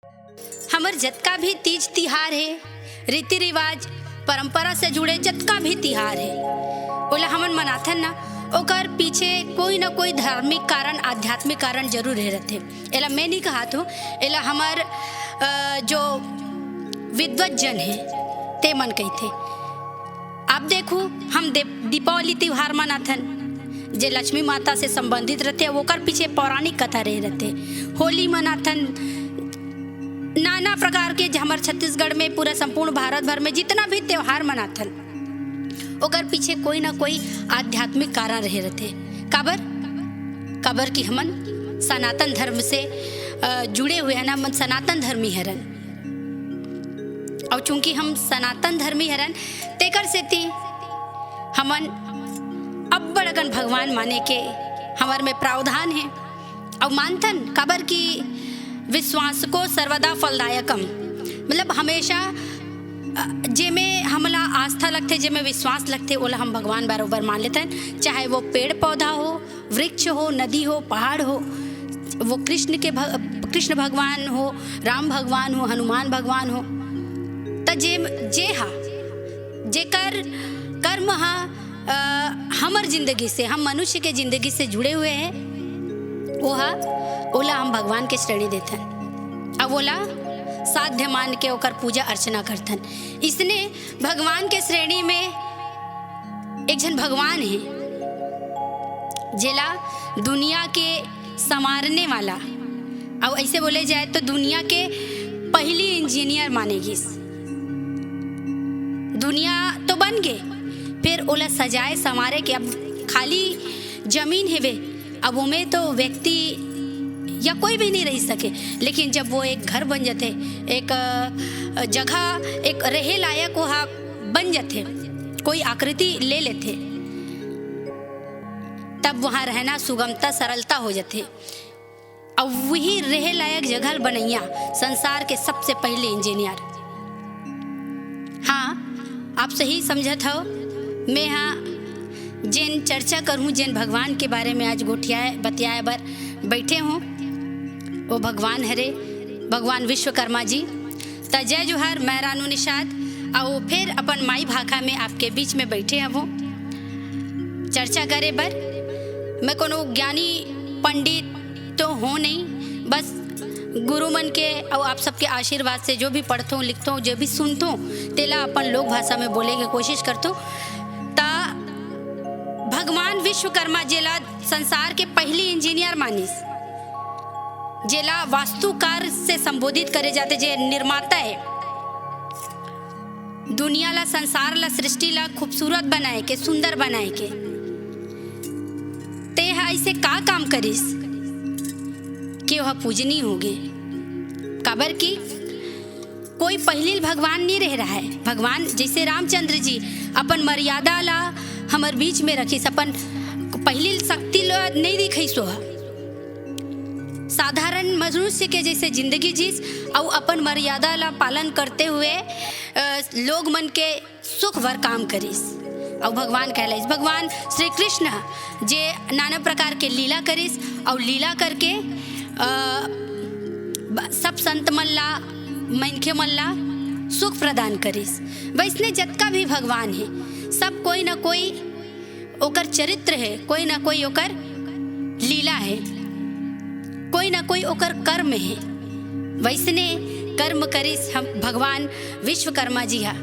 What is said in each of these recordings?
हमर जतका भी तीज तिहार है, रीति रिवाज परंपरा से जुड़े जतका भी तिहार है ओला हमन मनाथन ना, ओकर पीछे कोई ना कोई धार्मिक कारण, आध्यात्मिक कारण जरूर रहते। एला मैं नहीं कहा तो एला हमार जो विद्वत जन है ते मन कहते। आप देखो हम दीपावली त्योहार मनाथन जे लक्ष्मी माता से संबंधित रहते, ओकर पीछे पौराणिक कथा रहते। होली मनाथन, नाना प्रकार के हमारे छत्तीसगढ़ में, पूरा संपूर्ण भारत भर में जितना भी त्योहार मनाथन ओकर पीछे कोई ना कोई आध्यात्मिक कारण रहते। काबर की हमन सनातन धर्म से जुड़े हुए हैं ना, मन सनातन धर्मी हरन। और चूंकि हम सनातन धर्मी हरन तेकर सेती हमन अब्बड़गन भगवान माने के हमार में प्रावधान है। और मानथन काबर की विश्वास को सर्वदा फलदायकम, मतलब हमेशा जेमें हमला आस्था लगते, जेमें विश्वास लगते ओला हम भगवान बरोबर मान लेते हैं। चाहे वो पेड़ पौधा हो, वृक्ष हो, नदी हो, पहाड़ हो, वो कृष्ण भगवान हो, राम भगवान हो, हनुमान भगवान हो, त जेकर कर्म हा हमर जिंदगी से, हम मनुष्य के जिंदगी से जुड़े हुए हैं, ओला हम भगवान के श्रेणी देथन। अब ओला साध्य मान के ओकर पूजा अर्चना करथन। इसने भगवान के श्रेणी में एक जन भगवान है जेला दुनिया के संवारने वाला, अब ऐसे बोले जाए तो दुनिया के पहली इंजीनियर मानेगी। दुनिया तो बन गए, फिर ओला सजाए संवारे के अब खाली जमीन है वे, अब उमें तो व्यक्ति या कोई भी नहीं रह सके। लेकिन जब वो एक घर बन जाते, एक जगह, एक रहे लायक वहाँ बन जाते, कोई आकृति ले लेते, तब वहाँ रहना सुगमता, सरलता हो जाते। अब वही रहे लायक जगह बनैया संसार के सबसे पहले इंजीनियर। हाँ, आप सही समझत हो। मैं हाँ जिन चर्चा करूँ, जिन भगवान के बारे में आज बतियाए बर बैठे हूँ, वो भगवान हरे, भगवान विश्वकर्मा जी। त जय जोहार, मैं रानू निषाद, और फिर अपन माई भाखा में आपके बीच में बैठे हैं वो चर्चा करे बर। मैं कोनो ज्ञानी पंडित तो हूँ नहीं, बस गुरु मन के और आप सबके आशीर्वाद से जो भी पढ़ता हूँ, लिखता हूँ, जो भी सुनता हूँ, तेला अपन लोक भाषा में बोले की कोशिश करता हूँ। ता भगवान विश्वकर्मा जेला संसार के पहली इंजीनियर मानिस, जेला वास्तुकार से संबोधित करे जाते, जे निर्माता है, दुनिया ला, संसार ला, सृष्टि ला खूबसूरत बनाए के, सुंदर बनाए के, ते ऐसे का काम करिस कि वह पूजनीय होगे। काबर की कोई पहली भगवान नहीं रह रहा है। भगवान जैसे रामचंद्र जी अपन मर्यादा ला हमर बीच में रखिस, अपन पहली शक्ति ला नहीं दिखाई सो, साधारण मनुष्य के जैसे जिंदगी जीस और अपन मर्यादा ला पालन करते हुए लोग मन के सुख भर काम करिस। और भगवान कहलाइस। भगवान श्री कृष्ण जे नाना प्रकार के लीला करिस, और लीला करके सब संत मन ला, मनखे मन ला सुख प्रदान करिस। वैसने जतका भी भगवान है, सब कोई ना कोई ओकर चरित्र है, कोई ना कोई ओकर लीला है, कोई ना कोई ओकर कर्म है। वैसने कर्म करिस हम भगवान विश्वकर्मा जी हा,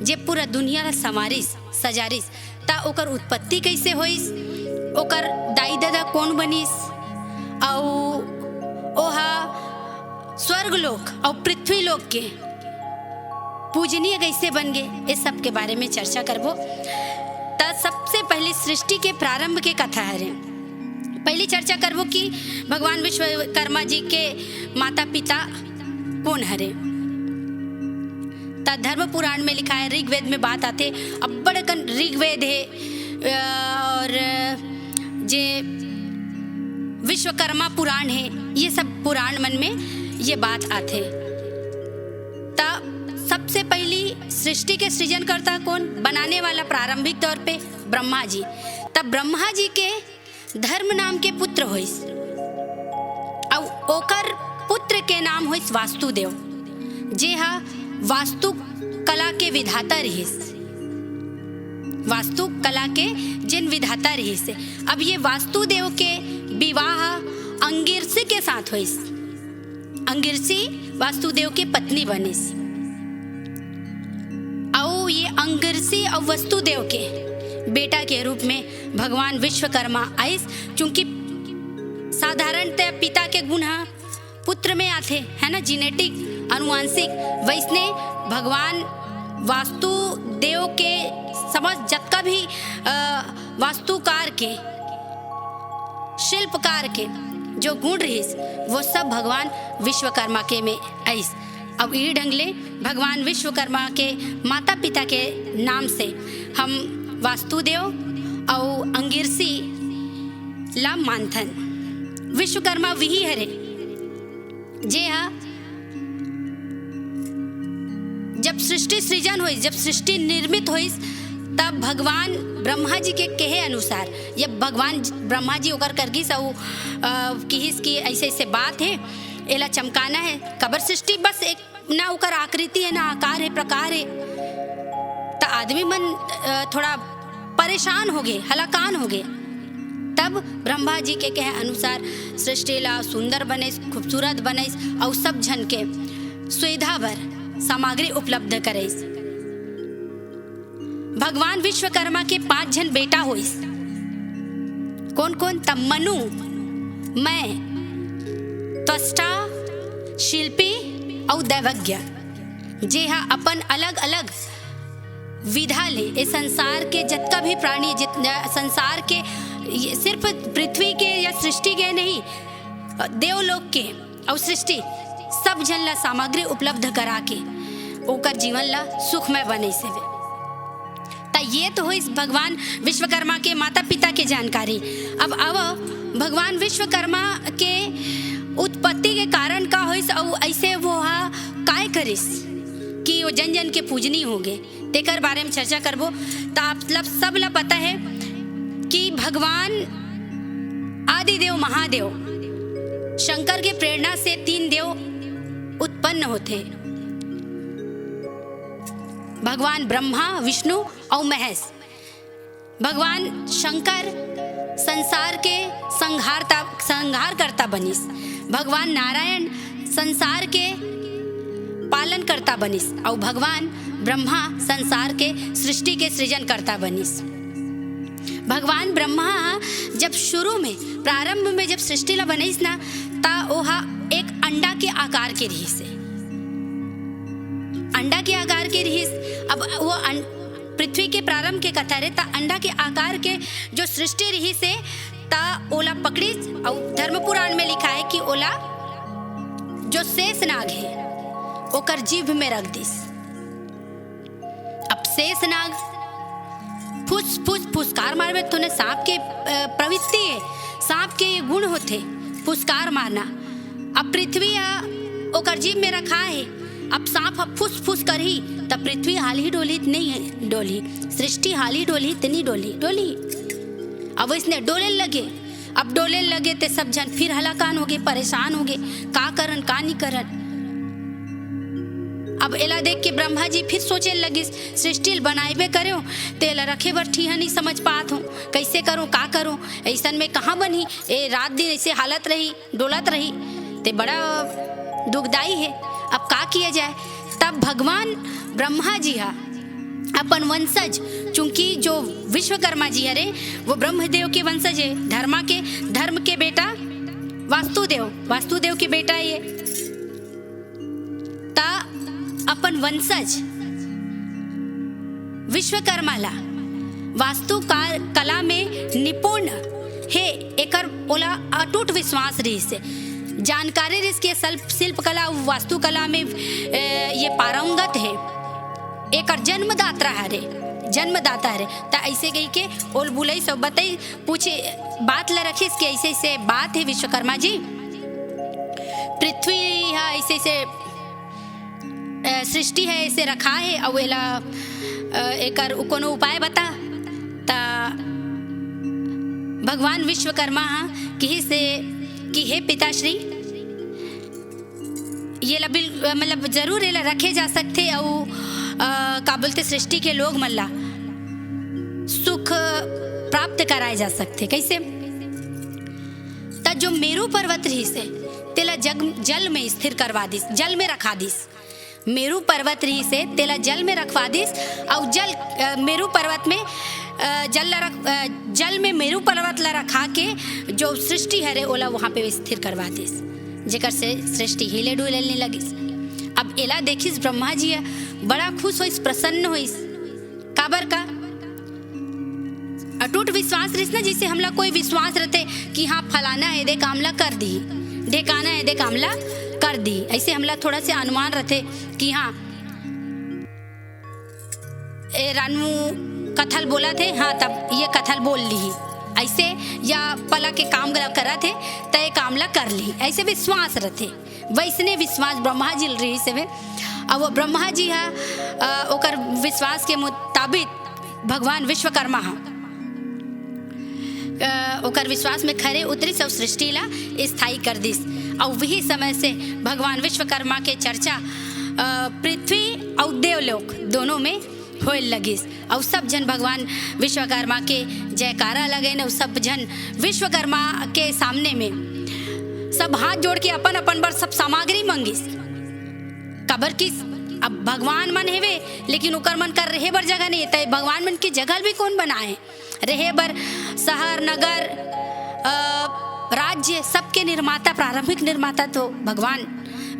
जे पूरा दुनिया ला संवारिस, सजारिस। ता ओकर उत्पत्ति कैसे होइस, ओकर दाई दादा कौन बनिस, और ओहा स्वर्ग लोक और पृथ्वी लोक के पूजनीय कैसे बन गए, इस सब के बारे में चर्चा करबो। ता सबसे पहले सृष्टि के प्रारंभ के कथा है। पहली चर्चा करबो कि भगवान विश्वकर्मा जी के माता पिता कौन हरे। ता धर्म पुराण में लिखा है, ऋग्वेद में बात आते, अब बड़कन ऋग्वेद है, और जे विश्वकर्मा पुराण है, ये सब पुराण मन में ये बात आते। ता सबसे पहली सृष्टि के सृजनकर्ता कौन, बनाने वाला प्रारंभिक तौर पे ब्रह्मा जी। तब ब्रह्मा जी के धर्म नाम के पुत्र होइस, और ओकर पुत्र के नाम होइस वास्तुदेव, जे हा वास्तु कला के विधाता रहिस, वास्तु कला के जिन विधाता रहिस। अब ये वास्तुदेव के विवाह अंगिरसी के साथ होइस। अंगिरसी वास्तुदेव की पत्नी बनिस और ये अंगिरसी और वस्तुदेव के बेटा के रूप में भगवान विश्वकर्मा आइस। चूंकि साधारणतः पिता के गुण पुत्र में आते है ना, जेनेटिक आनुवांशिक, वैसने भगवान वास्तुदेव के समझ जत्का भी वास्तुकार के शिल्पकार के जो गुण रहिस वो सब भगवान विश्वकर्मा के में आइस। अब ये ढंगले भगवान विश्वकर्मा के माता पिता के नाम से हम वास्तुदेव और अंगिरसी ला मानथन। विश्वकर्मा वही हरे जे हा जब सृष्टि सृजन हुई, जब सृष्टि निर्मित हुई, तब भगवान ब्रह्मा जी के कहे अनुसार, ये भगवान ब्रह्मा जी ओकर करगी सब किहिस की ऐसे ऐसे बात है, एला चमकाना है। कबर सृष्टि बस एक ना ओकर आकृति है, ना आकार है, प्रकार है, तो आदमी मन थोड़ा परेशान हो गए, हलाकान हो गए। तब ब्रह्मा जी के कहे अनुसार सृष्टि ला सुंदर बने, खूबसूरत बने और सब जन के सुविधा भर सामग्री उपलब्ध करे। भगवान विश्वकर्मा के 5 जन बेटा होइस। कौन कौन? तब मनु, मैं, त्वष्टा, शिल्पी और दैवज्ञ, जे हा अपन अलग अलग विधा ले इस संसार के जितना भी प्राणी, संसार के सिर्फ पृथ्वी के या सृष्टि के नहीं, देवलोक के और सृष्टि सब जन ला सामग्री उपलब्ध करा के ओकर जीवन ला सुखमय बने से। ये तो हुई भगवान विश्वकर्मा के माता पिता के जानकारी। अब भगवान विश्वकर्मा के उत्पत्ति के कारण का होइस और ऐसे वो काय करिस कि वो जन जन के पूजनी होंगे, तेकर बारे में चर्चा करबो। तो आप सब ला पता है कि भगवान आदिदेव महादेव शंकर के प्रेरणा से 3 देव उत्पन्न होते, भगवान ब्रह्मा, विष्णु और महेश। भगवान शंकर संसार के संहार करता बनिस, भगवान नारायण संसार के पालन करता बनिस और भगवान ब्रह्मा संसार के सृष्टि के सृजन करता बनिस। भगवान ब्रह्मा जब शुरू में प्रारंभ में जब सृष्टि ला बनिस ना, ता ओहा एक अंडा के आकार के रहिस, अंडा के आकार के रहिस। अब वो पृथ्वी के प्रारंभ के कथा रे, ता अंडा के आकार के जो सृष्टि रहिस है, ता ओला पकड़िस और धर्म पुराण में लिखा है कि ओला जो शेष नाग है ओकर जीभ में रख दिस। अब शेष नाग फुस फुस फुसकार मारबे, तूने सांप के प्रवृत्ति है, सांप के ये गुण होते फुसकार मारना। अब पृथ्वी ओकर जीभ में रखा है, अब सांप फुस फुस करही तब पृथ्वी हाल ही डोली नहीं है, डोली सृष्टि हाल ही डोली इतनी डोली। अब इसने डोले लगे, अब डोले लगे ते सब जन फिर हलाकान हो गए, परेशान हो गए, का करन का नहीं करन। अब एला देख के ब्रह्मा जी फिर सोचे लगी, सृष्टि बनाइबे करो तेला रखे बर ठीहा नहीं समझ पात हूँ, कैसे करूँ का करूँ, ऐसन में कहाँ बनी, ए रात दिन ऐसे हालत रही डोलत रही, ते बड़ा दुखदाई है। अब का किया जाए? तब भगवान ब्रह्मा जी अपन वंशज, चूंकि जो विश्वकर्मा जी हरे वो ब्रह्मदेव के वंशज है, धर्म के बेटा वास्तुदेव के बेटा है ये, ता अपन वंशज विश्वकर्मा ला वास्तु कला में निपुण है, एकर ओला अटूट विश्वास रही से जानकारी रही के शिल्प कला वास्तु कला में ये पारंगत है, एकर जन्मदाता है। ता ऐसे कही के ओल बुलई सब बताई पूछे बात ला रखी इसके ऐसे ऐसे बात है विश्वकर्मा जी, पृथ्वी है ऐसे ऐसे सृष्टि है ऐसे रखा है, और एला एकर कोनो उपाय बता। ता भगवान विश्वकर्मा कही से कि हे पिताश्री, ये ला मतलब जरूर ये ला रखे जा सकते और का बोलते सृष्टि के लोग मल्ला सुख प्राप्त कराए जा सकते। कैसे? ता जो मेरू पर्वत रही से तेला जल में स्थिर करवा दिस, जल में रखा दिस। मेरू पर्वत रही से तेला जल में रखवा दिस और मेरू पर्वत में जल में मेरू पर्वत ला रखा के जो सृष्टि हरे ओला वहाँ पे स्थिर करवा दिस, जेकर से सृष्टि हिले डुलने लगिस। अब एला देखिस ब्रह्मा जी बड़ा खुश होइस, प्रसन्न होइस। काबर का अटूट विश्वास रहिस ना, जिसे हमला कोई विश्वास रहते कि हाँ फलाना है दे कामला कर दी, ढेकाना है दे कामला कर दी। ऐसे हमला थोड़ा से अनुमान रहते कि हाँ रानू कथल बोला थे, हाँ तब ये कथल बोल ली ऐसे, या पला के काम करा थे तय कामला कर ली, ऐसे विश्वास रहते। वैसने विश्वास ब्रह्मा जी रही से अब वो ब्रह्मा जी ओकर विश्वास के मुताबिक भगवान विश्वकर्मा ओकर विश्वास में खरे उतरी, सब सृष्टि ला स्थायी कर दिस। और वही समय से भगवान विश्वकर्मा के चर्चा पृथ्वी और देवलोक दोनों में होए लगिस। और सब जन भगवान विश्वकर्मा के जयकारा लगे न, सब जन विश्वकर्मा के सामने में सब हाथ जोड़ के अपन अपन बर सब सामग्री मंगिस। कबर किस अब भगवान मन हेवे लेकिन ओकर मन कर रहे बर जगह नहीं है, भगवान मन की जगह भी कौन बनाए रहे बर। शहर नगर राज्य सबके निर्माता, प्रारंभिक निर्माता तो भगवान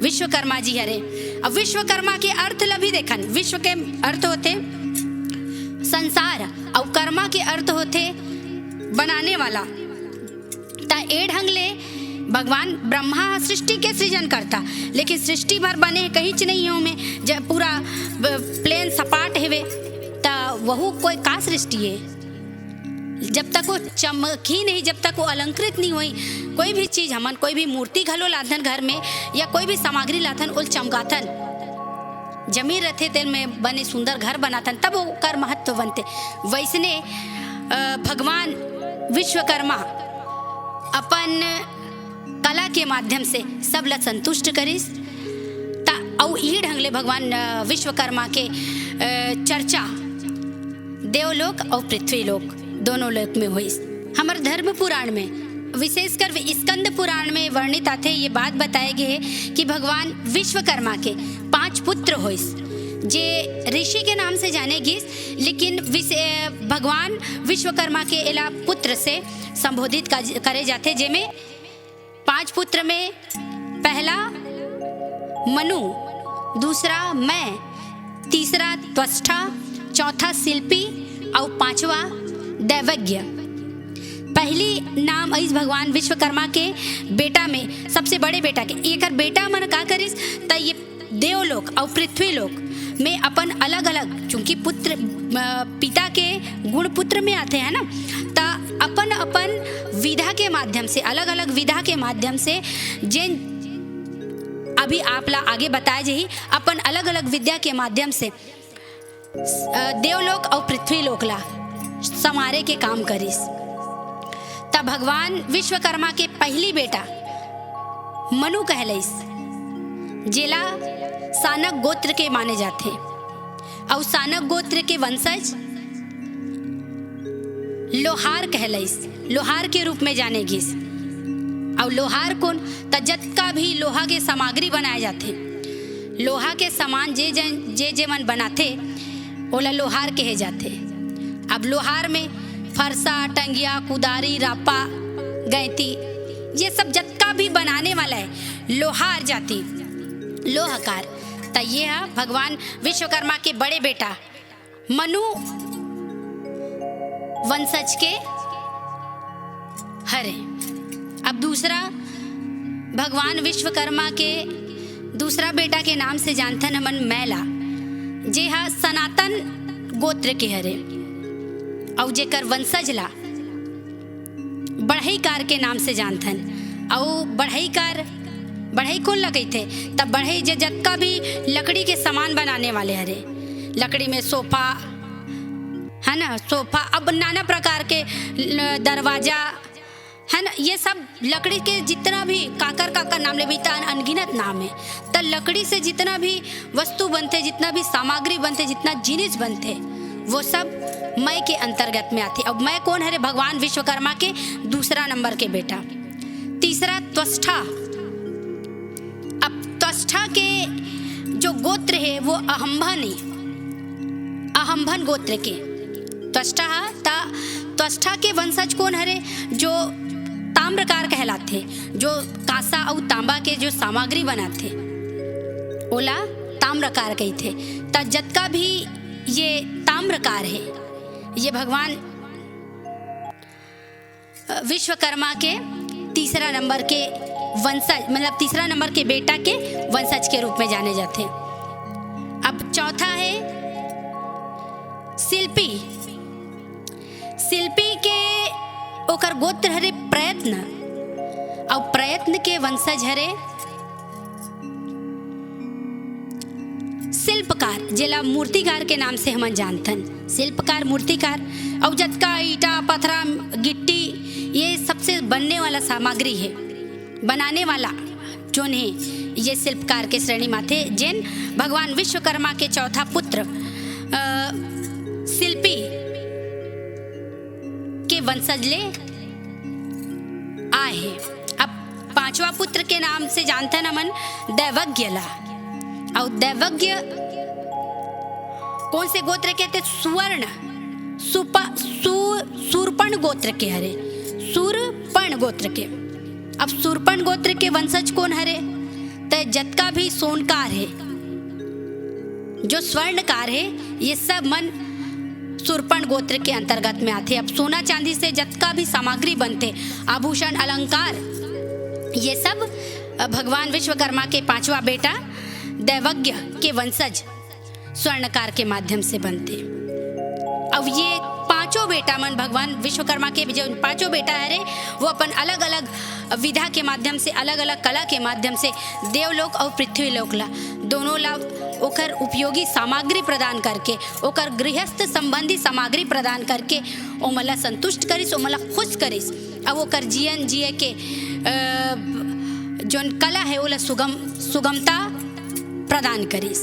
विश्वकर्मा जी हरे। अब विश्वकर्मा के अर्थ लभी देखन, विश्व के अर्थ होते संसार और कर्मा के अर्थ होते बनाने वाला। ता ए ढंग ले भगवान ब्रह्मा सृष्टि के सृजन करता, लेकिन सृष्टि भर बने कहीं च नहीं हो में जब पूरा प्लेन सपाट हेवे ता वहु कोई का सृष्टि है। जब तक वो चमकी नहीं, जब तक वो अलंकृत नहीं हुई, कोई भी चीज हमन कोई भी मूर्ति घलो लाथन घर में या कोई भी सामग्री लाथन उल चमकाथन, जमीन रहते तेल में बने सुंदर घर बनाथन, तब वो कर महत्व बनते। वैसने भगवान विश्वकर्मा अपन कला के माध्यम से सब ला संतुष्ट करिस। और यही ढंग ले भगवान विश्वकर्मा के चर्चा देवलोक और पृथ्वी लोक दोनों लोक में हुई। हमारे धर्म पुराण में विशेषकर स्कंद पुराण में वर्णित आते ये बात बताए गए है कि भगवान विश्वकर्मा के 5 पुत्र हुए, जे ऋषि के नाम से जाने गिस, लेकिन भगवान विश्वकर्मा के एला पुत्र से संबोधित करे जाते, जेमें 5 पुत्र में पहला मनु, दूसरा मैं, तीसरा त्वष्टा, चौथा शिल्पी और 5वां दैवज्ञ। पहली नाम इस भगवान विश्वकर्मा के बेटा में सबसे बड़े बेटा के एक बेटा मन का करिस त ये देवलोक और पृथ्वी लोक में अपन अलग अलग, चूंकि पुत्र पिता के गुण पुत्र में आते हैं ना, ता अपन अपन विधा के माध्यम से, अलग अलग विधा के माध्यम से जिन अभी आप ला आगे बताए जही अपन अलग अलग विद्या के माध्यम से देवलोक और पृथ्वी लोक ला समारे के काम करिस। तब भगवान विश्वकर्मा के पहली बेटा मनु कहलइस, जेला सानक गोत्र के माने जाते, और सानक गोत्र के वंशज लोहार कहलइस, लोहार के रूप में जाने गिस। और लोहार कौन तजत का भी लोहा के सामग्री बनाए जाते, लोहा के सामान जे मन बनाते ओला लोहार कहे जाते। अब लोहार में फरसा, टंगिया, कुदारी, रापा, गैती, ये सब जत्ता भी बनाने वाला है लोहार जाति, लोहकार। तो ये है भगवान विश्वकर्मा के बड़े बेटा मनु वंशज के हरे। अब दूसरा भगवान विश्वकर्मा के दूसरा बेटा के नाम से जानथन हमन मैला, जे हा सनातन गोत्र के हरे, और जेकर वंशज ला बढ़ईकार के नाम से जानथन। और बढ़ई कौन लगे थे तब बढ़ई जे जत्का भी लकड़ी के सामान बनाने वाले हरे, लकड़ी में सोफा है ना, सोफा, अब नाना प्रकार के दरवाजा है ना। ये सब लकड़ी के जितना भी काकर काकर नाम ले बीता अनगिनत नाम है। तो लकड़ी से जितना भी वस्तु बनते, जितना भी सामग्री बनते, जितना जिनिस बनते, वो सब मैं के अंतर्गत में आते। अब मैं कौन है रे? भगवान विश्वकर्मा के दूसरा नंबर के बेटा। तीसरा त्वष्टा। अब त्वष्टा के जो गोत्र है वो अहंभन है, अहंभन गोत्र के त्वष्टा। त्वष्टा के वंशज कौन है रे? जो ताम्रकार कहलाते, जो कांसा और तांबा के जो सामग्री बनाते, ओला ताम्रकार कही थे। तो जतका भी ये ताम्रकार है, ये भगवान विश्वकर्मा के तीसरा नंबर के वंशज, मतलब तीसरा नंबर के बेटा के वंशज के रूप में जाने जाते। अब चौथा है शिल्पी। शिल्पी के ओकर गोत्र हरे प्रयत्न, और प्रयत्न के वंशज हरे शिल्पकार, जेला मूर्तिकार के नाम से हम जानतन। शिल्पकार, मूर्तिकार। और जतका ईटा पत्थरा गिट्टी ये सबसे बनने वाला सामग्री है, बनाने वाला जोन है, ये शिल्पकार के श्रेणी में थे। जिन भगवान विश्वकर्मा के चौथा पुत्र शिल्पी के वंशज ले आए हैं। अब पांचवा पुत्र के नाम से जानते हैं नमन दैवज्ञ ला। और दैवज्ञ कौन से गोत्र के थे? सुवर्ण सूरपण गोत्र के हरे, सूरपण गोत्र के। अब सूरपण गोत्र के वंशज कौन हरे? तो जतका भी सोनकार है, जो स्वर्णकार है, ये सब मन सूरपण गोत्र के अंतर्गत में आते। अब सोना चांदी से जतका भी सामग्री बनते, आभूषण अलंकार, ये सब भगवान विश्वकर्मा के पांचवा बेटा दैवज्ञ के वंशज स्वर्णकार के माध्यम से बनते। अब ये पांचों बेटा मन भगवान विश्वकर्मा के जो पांचों बेटा है रे, वो अपन अलग अलग विधा के माध्यम से, अलग अलग कला के माध्यम से देवलोक और पृथ्वीलोक ला दोनों ला ओकर उपयोगी सामग्री प्रदान करके, ओकर गृहस्थ संबंधी सामग्री प्रदान करके ओमला संतुष्ट करिस, ओमला खुश करिस। अब ओकर जीवन जिए के जोन कला है ओला सुगमता प्रदान करिस।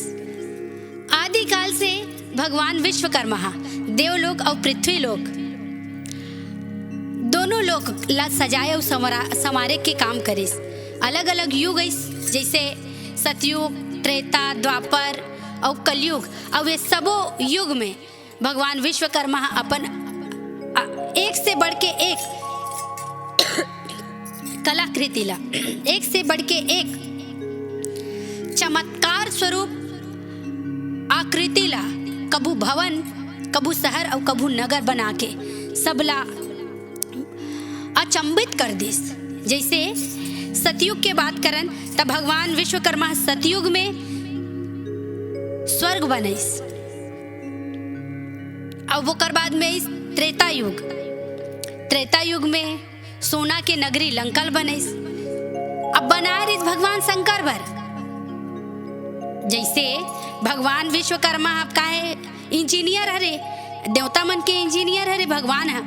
आदिकाल से भगवान विश्वकर्मा देवलोक और पृथ्वीलोक दोनों लोक ला सजाए और संवारे के काम करिस। अलग अलग युग जैसे सतयुग, त्रेता, द्वापर और कलयुग। और ये सबो युग में भगवान विश्वकर्मा अपन एक से बढ़ के एक कलाकृति ला, एक से बढ़ के एक चमत्कार स्वरूप आकृति ला, कबू भवन, कबू शहर और कबू नगर बना के सबला अचंबित कर दिस। जैसे सतयुग के बात करन तब भगवान विश्वकर्मा सतयुग में स्वर्ग बनैस। और वो कर बाद में त्रेता युग, त्रेता युग में सोना के नगरी लंकल बनैस। अब बना रही भगवान शंकर भर। जैसे भगवान विश्वकर्मा आपका है इंजीनियर हरे, देवता मन के इंजीनियर हरे भगवान है।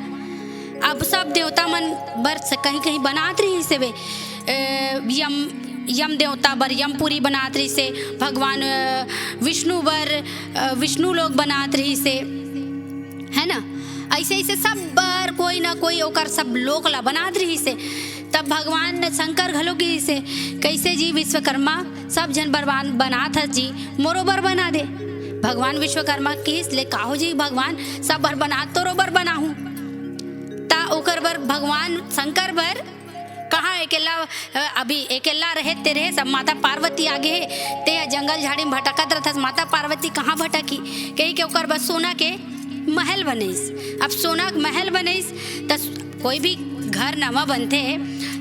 अब सब देवता मन बर कहीं कहीं बनात रही से वे यम देवता बर यमपुरी बनात रही से, भगवान विष्णु बर विष्णु लोग बनात रही से, है ना। ऐसे ऐसे सब बर कोई ना कोई ओकर सब लोक ला बनात रही से। तब भगवान शंकर घलो की से कैसे जी विश्वकर्मा सब जन बरबान बना था जी, मोरोबर बना दे। भगवान विश्वकर्मा की इसलिए काहो जी भगवान सब बर बना तो रोबर बनाहूँ। ता ओकर बर भगवान शंकर बर कहाँ अकेला, अभी अकेला रहे तेरे सब माता पार्वती आगे है ते जंगल झाड़ी में भटकत रहता। माता पार्वती कहाँ भटकी? कहीं के ओकर बस सोना के महल बनैस। अब सोना महल बनैस त कोई भी घर नवा बनते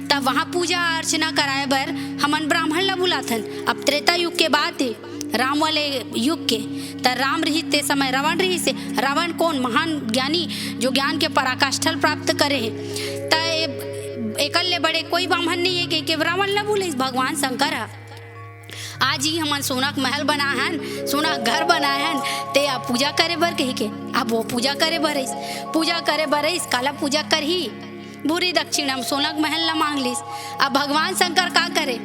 तब वहाँ पूजा अर्चना कराए बर हमन ब्राह्मण ला बुलाथन। अब त्रेता युग के बाद राम वाले युग के त राम रही ते समय रावण रही से। रावण कौन? महान ज्ञानी जो ज्ञान के पराकाष्ठल प्राप्त करे है। त एकल बड़े कोई ब्राह्मण नहीं है कि रावण ला बोले भगवान शंकर है। आज ही हमन सोना महल बनाए हैं, सोना घर बनाए हैं, ते आप पूजा करे बर कही के अब वो पूजा करे बर पूजा करे बर काला पूजा कर ही बुरी दक्षिणा सोना महल ला मांग लिस। अब भगवान शंकर का करे,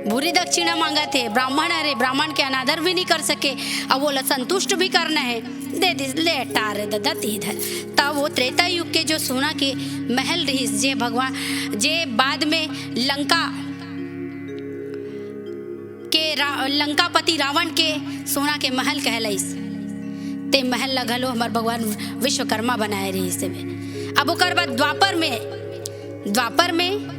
बुरी दक्षिणा मांगा थे, ब्राह्मण अरे ब्राह्मण के अनादर भी नहीं कर सके, अब बोला संतुष्ट भी करना है, दे दी ले टारे दत्त इधर। तब वो त्रेता युग के जो सोना के महल रही जे भगवान जे बाद में लंकापति रावण के सोना के महल कहलाइस, ते महल लगलो हमार भगवान विश्वकर्मा बनाए रही से। अब ओकर बाद द्वापर में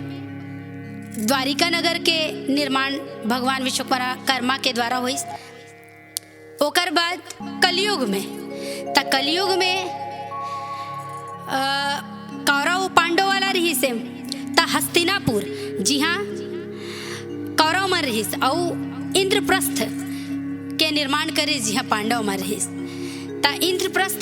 द्वारिका नगर के निर्माण भगवान विश्वकर्मा के द्वारा हुई। ओकर बाद कलयुग में कौरव पांडव वाला रही से त हस्तिनापुर, जी हाँ कौरव में रही और इंद्रप्रस्थ के निर्माण करे, जी हाँ पांडव में रही त इंद्रप्रस्थ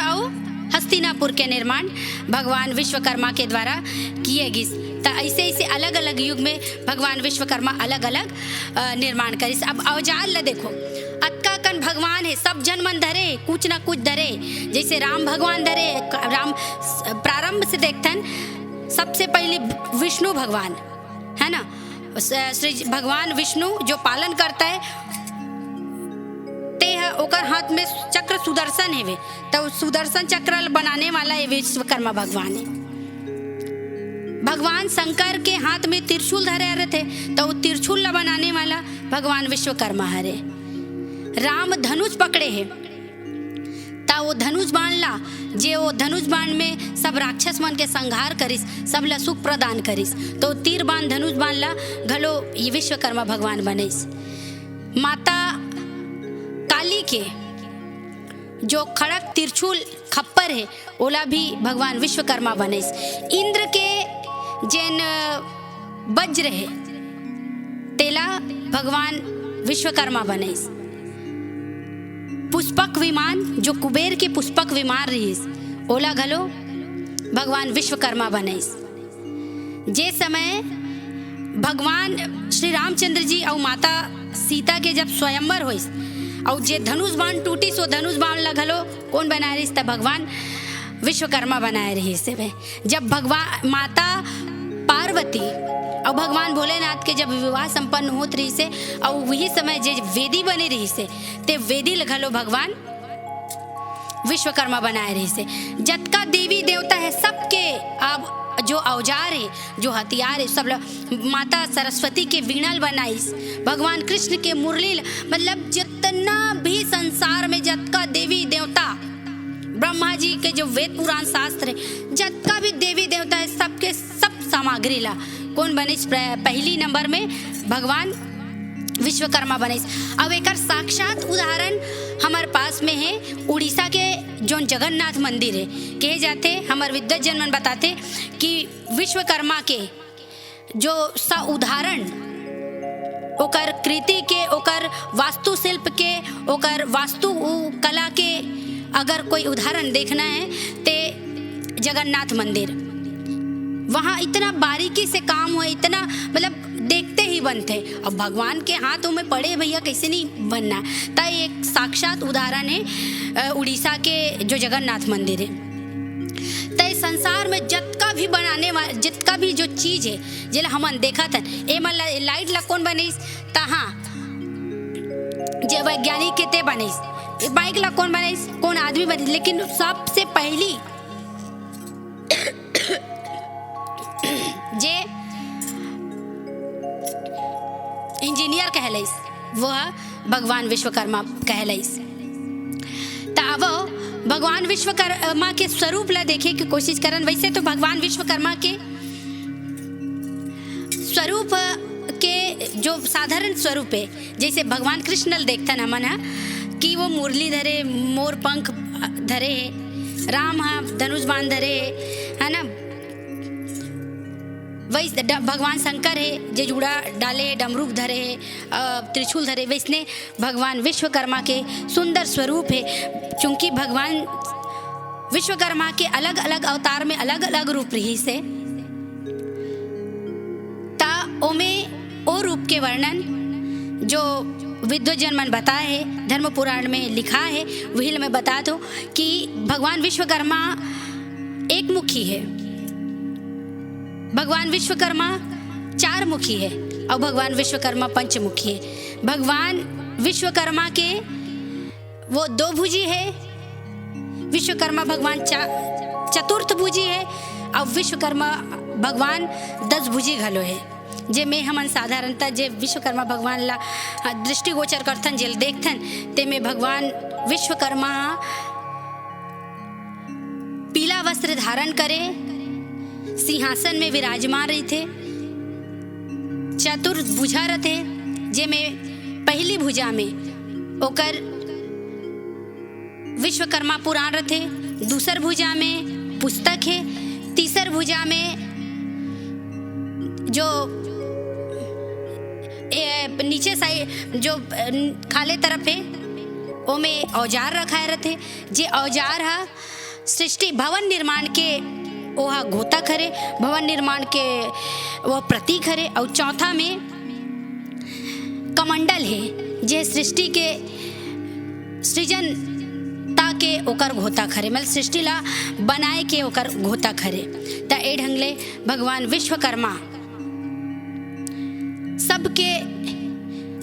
और हस्तिनापुर के निर्माण भगवान विश्वकर्मा के द्वारा किए गए। तो ऐसे अलग अलग युग में भगवान विश्वकर्मा अलग अलग निर्माण करिस। अब औजार ला देखो, अक्का कन भगवान है, सब जन मन धरे कुछ ना कुछ धरे। जैसे राम भगवान धरे, राम प्रारंभ से देखतन सबसे पहले विष्णु भगवान है ना, श्री भगवान विष्णु जो पालन करता है ओकर हाथ में चक्र सुदर्शन है, तो सुदर्शन चक्र बनाने वाला है विश्वकर्मा भगवान है। भगवान शंकर के हाथ में त्रिशूल धरे रहे थे, तो त्रिशूल ला बनाने वाला भगवान विश्वकर्मा हरे। राम धनुष पकड़े है, तो वो धनुष बाण ला जे वो धनुष बाण में सब राक्षस मन के संहार करिस, सब ला सुख प्रदान करिस, तो तीर बाण धनुष बाण ला घलो ये विश्वकर्मा भगवान बनिस। माता काली के जो खड़क त्रिशूल खप्पर है ओला भी भगवान विश्वकर्मा बनिस। इंद्र के जैन वज्र है तेला भगवान विश्वकर्मा बनिस। पुष्पक विमान जो कुबेर के पुष्पक विमान रहीस ओला घलो भगवान विश्वकर्मा बनिस। जे समय भगवान श्री रामचंद्र जी और माता सीता के जब स्वयंवर होइस और जे धनुष बाण टूटी सो धनुष बाण ला घलो कौन बनाए रही तब भगवान विश्वकर्मा बनाए रही से। जब भगवान माता पार्वती और भगवान भोलेनाथ के जब विवाह संपन्न होत रही से और वही समय जे वेदी बने रही से ते वेदी घलो भगवान विश्वकर्मा बनाए रही से। जतका देवी देवता है सबके अब जो औजार है जो हथियार है सब माता सरस्वती के वीणा बनाइस, भगवान कृष्ण के मुरली, मतलब जितना भी संसार में जतका देवी देवता ब्रह्मा जी के जो वेद पुराण शास्त्र है जतका भी देवी देवता है सबके सब सामग्री ला कौन बनिस पहली नंबर में भगवान विश्वकर्मा बनिस। अब एक साक्षात उदाहरण हमारे पास में है उड़ीसा के जो जगन्नाथ मंदिर है। कहे जाते हमारे विद्वजन मन बताते कि विश्वकर्मा के जो सा उदाहरण ओकर कृति के ओकर वास्तुशिल्प के ओकर वास्तु कला के अगर कोई उदाहरण देखना है ते जगन्नाथ मंदिर, वहाँ इतना बारीकी से काम हुआ, इतना मतलब देखते ही बनते। अब भगवान के हाथों में पड़े भैया कैसे नहीं बनना। तो एक साक्षात उदाहरण है उड़ीसा के जो जगन्नाथ मंदिर है। तो संसार में जितना भी बनाने वाला जितना भी जो चीज है जिला हमन देखा था ए मन लाइट ला कौन बनिस तहाँ जे वैज्ञानिक के ते बनिस, बाइक ला कौन बनिस कौन आदमी बनिस, लेकिन सबसे पहली जे इंजीनियर कहलाइस वह भगवान विश्वकर्मा कहलाइस। तो अब भगवान विश्वकर्मा के स्वरूप ला देखे की कोशिश करन। वैसे तो भगवान विश्वकर्मा के स्वरूप के जो साधारण स्वरूप है जैसे भगवान कृष्ण देखते न मन कि वो मुरली धरे मोर पंख धरे है, राम धनुष बाण धरे है ना, वैसे भगवान शंकर है जो जुड़ा डाले डमरूक धरे है त्रिशूल धरे। वैसने भगवान विश्वकर्मा के सुंदर स्वरूप है। चूंकि भगवान विश्वकर्मा के अलग अलग अवतार में अलग अलग रूप रही से ता ओमे ओ रूप के वर्णन जो विद्वजन मन बताए है, धर्म पुराण में लिखा है, वही मैं बता दूं कि भगवान विश्वकर्मा एक मुखी है, भगवान विश्वकर्मा चार मुखी है और भगवान विश्वकर्मा पंचमुखी है। भगवान विश्वकर्मा के वो दो भुजी है, विश्वकर्मा भगवान चतुर्थ भुजी है और विश्वकर्मा भगवान 10 भुजी घलो है। जे में हमन साधारणतः जे विश्वकर्मा भगवान ला दृष्टिगोचर करथन, जेल देखथन, ते में भगवान विश्वकर्मा पीला वस्त्र धारण करे, सिंहासन में विराजमान रही थे, चतुर्भुजा रथे, जे में पहली भुजा में ओकर विश्वकर्मा पुराण रथे, दूसर भुजा में पुस्तक है, तीसर भुजा में जो नीचे साइड जो खाले तरफ है ओ में औजार रखाए रहते, जे औजार हा सृष्टि भवन निर्माण के वह गोता खरे, भवन निर्माण के वह प्रतीक हरे। और चौथा में कमंडल है, जे सृष्टि के सृजन के ओकर घोता खरे, मतलब सृष्टि ला बनाए के ओकर घोता खरे। त ए ढंगले भगवान विश्वकर्मा सबके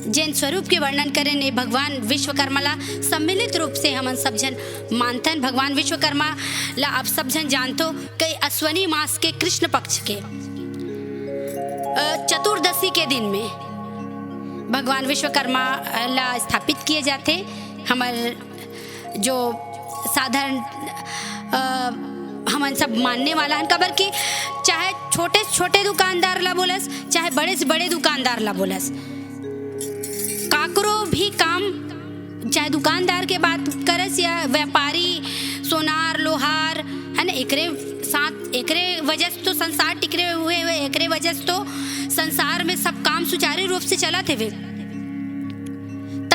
जैन स्वरूप के वर्णन करें ने भगवान विश्वकर्मा ला सम्मिलित रूप से हमन सब जन मानतन। भगवान विश्वकर्मा ला आप सब जन जानतो कि अश्वनी मास के कृष्ण पक्ष के चतुर्दशी के दिन में भगवान विश्वकर्मा ला स्थापित किए जाते। हमारे जो साधारण हमन सब मानने वाला है, खबर कि चाहे छोटे से छोटे दुकानदार ला बोलस, चाहे बड़े से बड़े दुकानदार ला बोलस, काकरो भी काम, चाहे दुकानदार के बात करस या व्यापारी सोनार लोहार है ना, एकरे साथ एकरे वजह से तो संसार टिकरे हुए, एकरे वजह से तो संसार में सब काम सुचारू रूप से चला थे।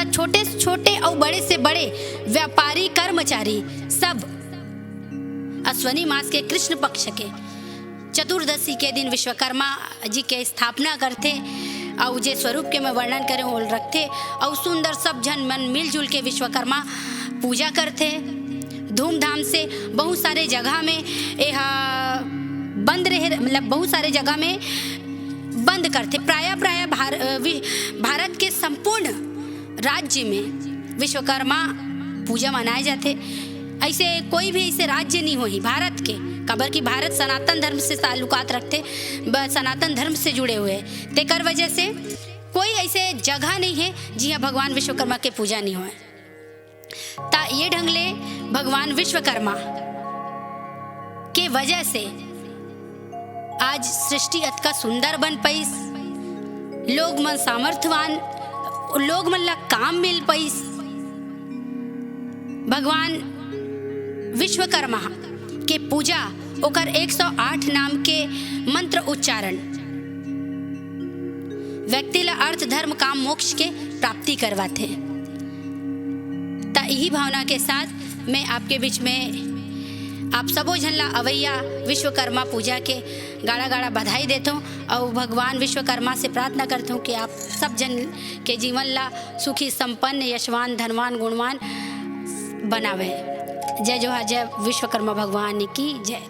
छोटे से छोटे और बड़े से बड़े व्यापारी कर्मचारी सब अश्वनी मास के कृष्ण पक्ष के चतुर्दशी के दिन विश्वकर्मा जी के स्थापना करते और जे स्वरूप के मैं वर्णन करे वो रखते और सुंदर सब जन मन मिलजुल के विश्वकर्मा पूजा करते धूमधाम से। बहुत सारे जगह में यह बंद रहे, मतलब बहुत सारे जगह में बंद करते। प्राय भारत के संपूर्ण राज्य में विश्वकर्मा पूजा मनाए जाते। ऐसे कोई भी ऐसे राज्य नहीं हुई भारत के, खबर की भारत सनातन धर्म से ताल्लुकात रखते, सनातन धर्म से जुड़े हुए, तेकर वजह से कोई ऐसे जगह नहीं है जहाँ भगवान विश्वकर्मा के पूजा नहीं हुए। ता ये ढंगले भगवान विश्वकर्मा के वजह से आज सृष्टि अतका सुंदर बन पाइस, लोग मन सामर्थ्यवान, लोग मन ला काम मिल पाइस। भगवान विश्वकर्मा के पूजा ओकर 108 नाम के मंत्र उच्चारण व्यक्ति ला अर्थ धर्म काम मोक्ष के प्राप्ति करवाते। ता यही भावना के साथ मैं आपके बीच में आप सबो झन ला अवैया विश्वकर्मा पूजा के गाड़ा गाड़ा बधाई देता हूँ और भगवान विश्वकर्मा से प्रार्थना करता हूँ कि आप सब जन के जीवन ला सुखी संपन्न यशवान धनवान गुणवान बनावे। जय जोहार, जय विश्वकर्मा भगवान की जय।